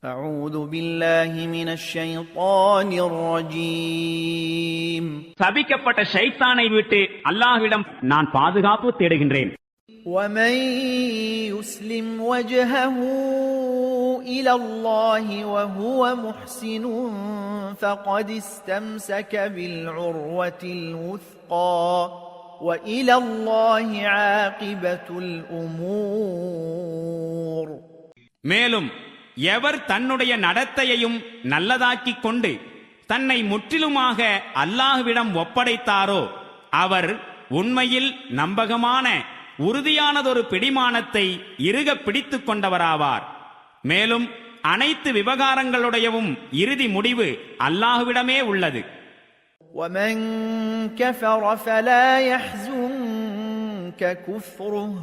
أعوذ بالله من الشيطان الرجيم சபிக்கப்பட்ட ஷைத்தானை விட்டு அல்லாஹ்விடம் நான் பாதுகாப்பு தேடுகின்றேன். ومن يسلم وجهه إلى الله وهو محسن فقد استمسك بالعروة الوثقى وإلى الله عاقبة الأمور. மேலும் எவர் தன்னுடைய நடத்தையையும் நல்லதாக்கிக் கொண்டு தன்னை முற்றிலுமாக அல்லாஹ்விடம் ஒப்படைத்தாரோ அவர் உண்மையில் நம்பகமான உறுதியானதொரு பிடிமானத்தை இறுக பிடித்துக் கொண்டவராவார். மேலும் அனைத்து விவகாரங்களுடையவும் இறுதி முடிவு அல்லாஹ்விடமே உள்ளது. ومن كفر فلا يحزنك كفره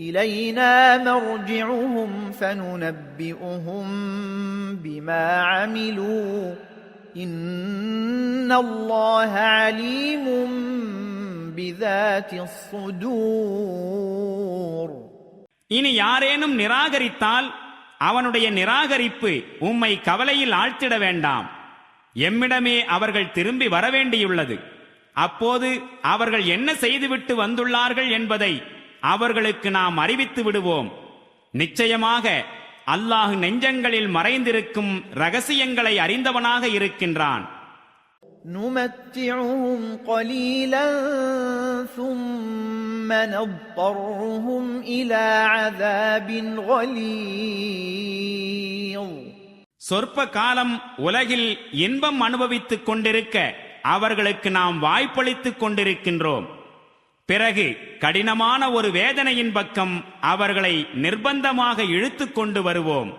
إلينا مرجعهم فننبئهم بما عملوا إن الله عليم بذات الصدور. இனி யாரேனும் நிராகரித்தால் அவனுடைய நிராகரிப்பு உம்மை கவலையில் ஆழ்த்திட வேண்டாம். எம்மிடமே அவர்கள் திரும்பி வரவேண்டியுள்ளது. அப்போது அவர்கள் என்ன செய்துவிட்டு வந்துள்ளார்கள் என்பதை அவர்களுக்கு நாம் அறிவித்து விடுவோம். நிச்சயமாக அல்லாஹ் நெஞ்சங்களில் மறைந்திருக்கும் ரகசியங்களை அறிந்தவனாக இருக்கின்றான். نمتعهم قليلا ثم نضطرهم إلى عذاب غليظ. சொற்ப காலம் உலகில் இன்பம் அனுபவித்துக் கொண்டிருக்க அவர்களுக்கு நாம் வாய்ப்பளித்துக் கொண்டிருக்கின்றோம். பிறகு கடினமான ஒரு வேதனையின் பக்கம் அவர்களை நிர்பந்தமாக இழுத்துக் கொண்டு வருவோம்.